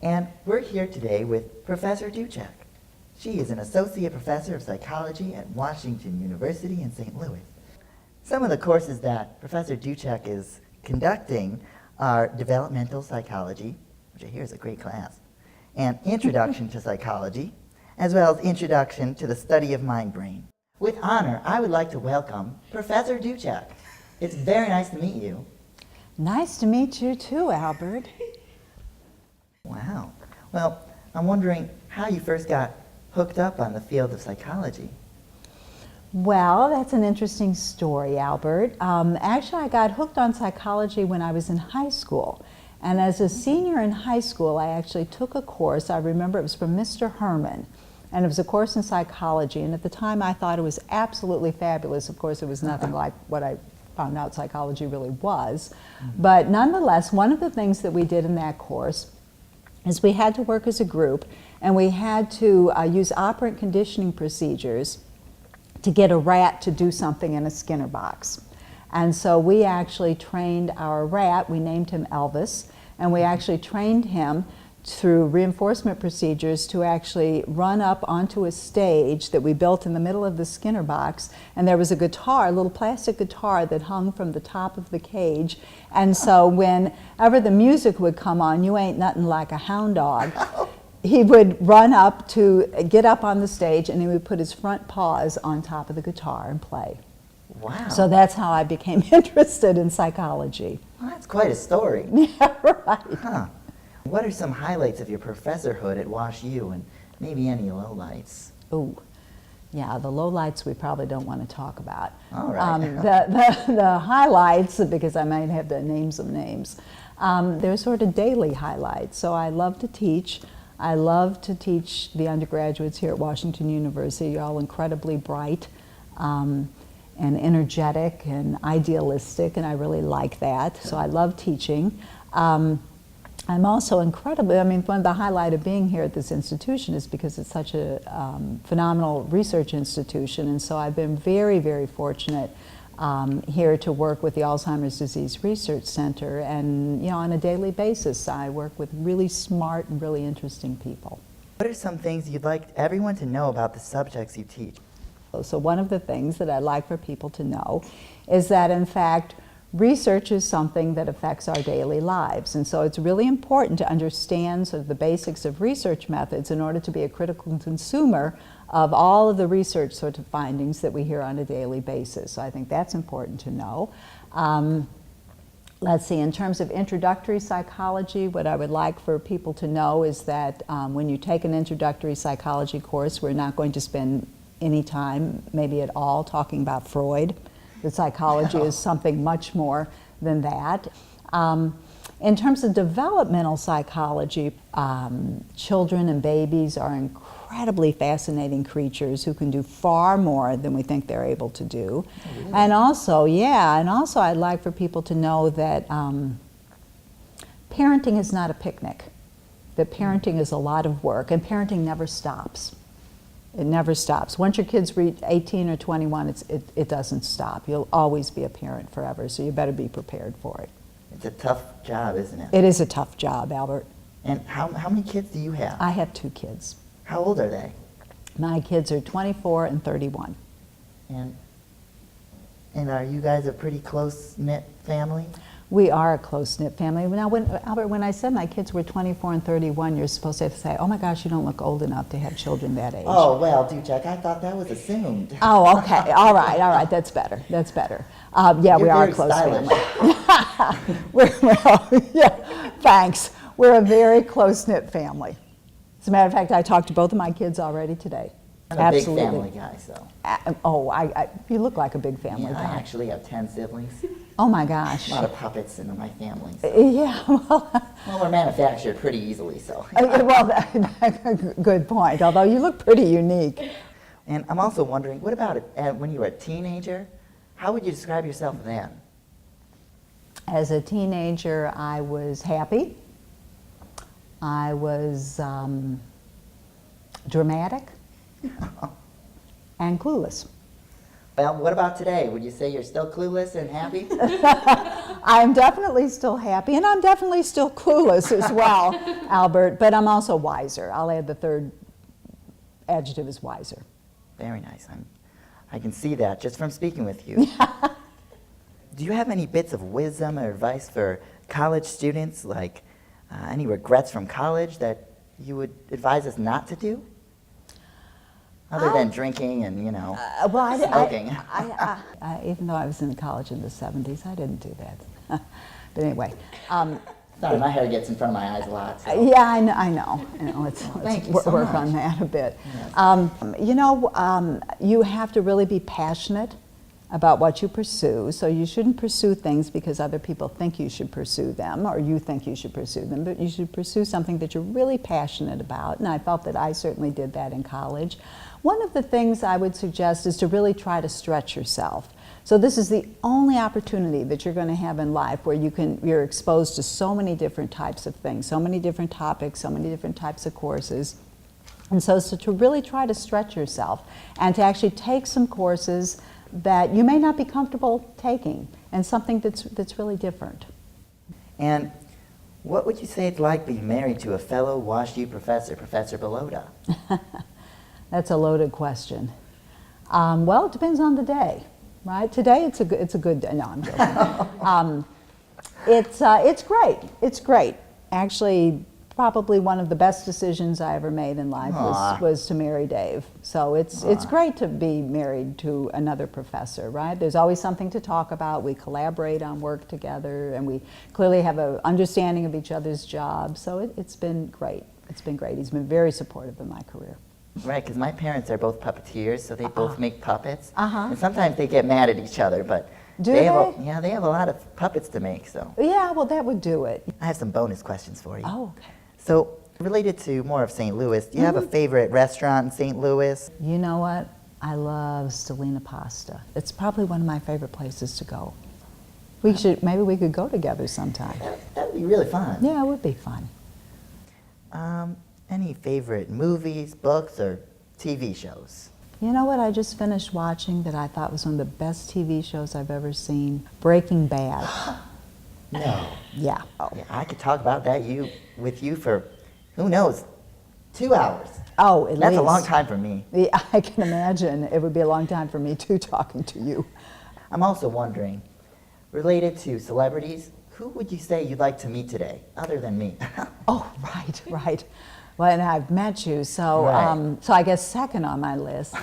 And we're here today with Professor Duchek. She is an associate professor of psychology at Washington University in St. Louis. Some of the courses that Professor Duchek is conducting are developmental psychology, which I hear is a great class, and introduction to psychology, as well as introduction to the study of mind-brain. With honor, I would like to welcome Professor Duchek. It's very nice to meet you. Nice to meet you too, Albert. Wow. Well, I'm wondering how you first got hooked up on the field of psychology. Well, that's an interesting story, Albert. Actually, I got hooked on psychology when I was in high school. And as a senior in high school, I actually took a course. I remember it was from Mr. Herman. And it was a course in psychology. And at the time, I thought it was absolutely fabulous. Of course, it was nothing like what I found out psychology really was. But nonetheless, one of the things that we did in that course is we had to work as a group, and we had to use operant conditioning procedures to get a rat to do something in a Skinner box. And so we actually trained our rat, we named him Elvis, and we actually trained him through reinforcement procedures to actually run up onto a stage that we built in the middle of the Skinner box, and there was a guitar, a little plastic guitar that hung from the top of the cage, and so whenever the music would come on, You Ain't Nothing Like a Hound Dog, he would run up to get up on the stage, and he would put his front paws on top of the guitar and play. Wow. So that's how I became interested in psychology. Well, that's quite a story. Yeah, right. Huh. What are some highlights of your professorhood at Wash U, and maybe any lowlights? Ooh, yeah, the lowlights we probably don't want to talk about. All right. The highlights, because I might have to name some names, they're sort of daily highlights. So I love to teach. I love to teach the undergraduates here at Washington University. You're all incredibly bright and energetic and idealistic, and I really like that. So I love teaching. I'm also incredibly, one of the highlights of being here at this institution is because it's such a phenomenal research institution, and so I've been very, very fortunate here to work with the Alzheimer's Disease Research Center, and on a daily basis I work with really smart and really interesting people. What are some things you'd like everyone to know about the subjects you teach? So one of the things that I'd like for people to know is that, in fact, research is something that affects our daily lives, and so it's really important to understand sort of the basics of research methods in order to be a critical consumer of all of the research sort of findings that we hear on a daily basis. So I think that's important to know. Let's see, in terms of introductory psychology, what I would like for people to know is that when you take an introductory psychology course, we're not going to spend any time, maybe at all, talking about Freud. That psychology is something much more than that. In terms of developmental psychology, children and babies are incredibly fascinating creatures who can do far more than we think they're able to do. Oh, really? And also I'd like for people to know that parenting is not a picnic, that parenting is a lot of work, and parenting never stops. It never stops. Once your kids reach 18 or 21, it doesn't stop. You'll always be a parent forever, so you better be prepared for it. It's a tough job, isn't it? It is a tough job, Albert. And how many kids do you have? I have 2 kids. How old are they? My kids are 24 and 31. And are you guys a pretty close-knit family? We are a close-knit family. Now, Albert, when I said my kids were 24 and 31, you're supposed to say, oh my gosh, you don't look old enough to have children that age. Oh, well, Duchek, I thought that was assumed. Oh, okay. All right. That's better. That's better. Yeah, we are a close family. Yeah, thanks. We're a very close-knit family. As a matter of fact, I talked to both of my kids already today. I'm a big family guy, so. You look like a big family guy. I actually have 10 siblings. Oh my gosh. A lot of puppets in my family. So. Yeah, well, we're manufactured pretty easily, so. Well, good point, although you look pretty unique. And I'm also wondering, what about when you were a teenager? How would you describe yourself then? As a teenager, I was happy. I was dramatic. And clueless. Well, what about today? Would you say you're still clueless and happy? I'm definitely still happy, and I'm definitely still clueless as well, Albert, but I'm also wiser. I'll add the third adjective is wiser. Very nice. I can see that just from speaking with you. Do you have any bits of wisdom or advice for college students, like any regrets from college that you would advise us not to do? Other than drinking and, smoking. Even though I was in college in the 70s, I didn't do that. But anyway. Sorry, my hair gets in front of my eyes a lot. So. Yeah, I know. Let's work on that a bit. Yes. You have to really be passionate about what you pursue. So you shouldn't pursue things because other people think you should pursue them or you think you should pursue them, but you should pursue something that you're really passionate about. And I felt that I certainly did that in college. One of the things I would suggest is to really try to stretch yourself. So this is the only opportunity that you're going to have in life where you're exposed to so many different types of things, so many different topics, so many different types of courses. And so to really try to stretch yourself and to actually take some courses that you may not be comfortable taking and something that's really different. And what would you say it's like being married to a fellow Wash U professor, Professor Belota? That's a loaded question. Well, it depends on the day, right? Today it's a good day. No, I'm joking. It's great. It's great. Actually, probably one of the best decisions I ever made in life was to marry Dave. So it's great to be married to another professor, right? There's always something to talk about. We collaborate on work together, and we clearly have an understanding of each other's jobs. So it's been great. It's been great. He's been very supportive of my career. Right, because my parents are both puppeteers, so they both make puppets. And sometimes they get mad at each other, but they have a lot of puppets to make. So yeah, well, that would do it. I have some bonus questions for you. Oh, okay. So related to more of St. Louis, do you have a favorite restaurant in St. Louis? You know what? I love Stellina Pasta. It's probably one of my favorite places to go. Maybe we could go together sometime. That would be really fun. Yeah, it would be fun. Any favorite movies, books, or TV shows? You know what I just finished watching that I thought was one of the best TV shows I've ever seen? Breaking Bad. No. Yeah. Yeah, I could talk about that with you for, who knows, 2 hours. Oh, at least. That's a long time for me. Yeah, I can imagine. It would be a long time for me too, talking to you. I'm also wondering, related to celebrities, who would you say you'd like to meet today, other than me? Oh, right. Well, and I've met you, so so I guess second on my list.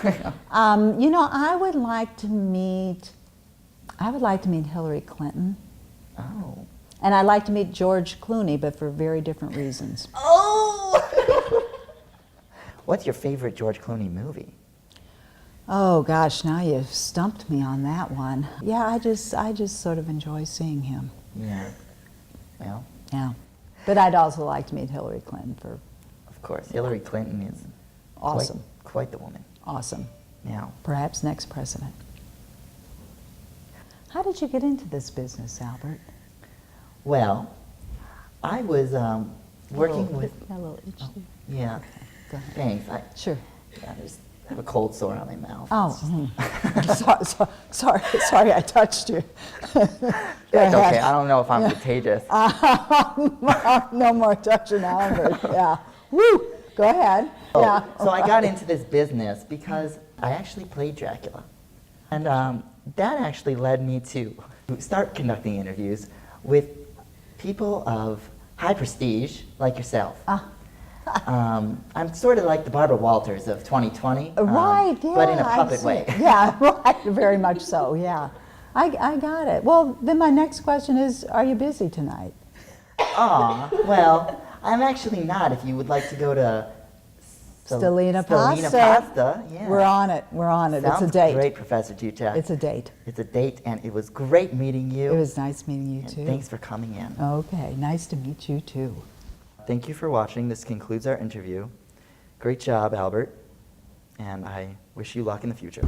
I would like to meet Hillary Clinton. Oh. And I'd like to meet George Clooney, but for very different reasons. Oh! What's your favorite George Clooney movie? Oh gosh, now you've stumped me on that one. Yeah, I just sort of enjoy seeing him. Yeah. Well. Yeah. But I'd also like to meet Hillary Clinton for. Of course, Hillary Clinton is awesome. Quite the woman. Awesome. Yeah. Perhaps next president. How did you get into this business, Albert? Well, I was working with. A little itch. Yeah. Okay, go ahead. Thanks. Sure. I just have a cold sore on my mouth. Oh, sorry, I touched you. That's okay. I don't know if I'm contagious. No more touching, Albert. Yeah. Woo. Go ahead. Oh, yeah. So I got into this business because I actually played Dracula, and that actually led me to start conducting interviews with people of high prestige like yourself. I'm sort of like the Barbara Walters of 2020, right, yeah, but in a puppet way. Yeah, right, very much so, yeah. I got it. Well, then my next question is, are you busy tonight? Well, I'm actually not. If you would like to go to Stellina Pasta. Yeah. We're on it. Sounds it's a date. Great, Professor Duchek. It's a date. It's a date, and it was great meeting you. It was nice meeting you, too. Thanks for coming in. Okay, nice to meet you, too. Thank you for watching. This concludes our interview. Great job, Albert, and I wish you luck in the future.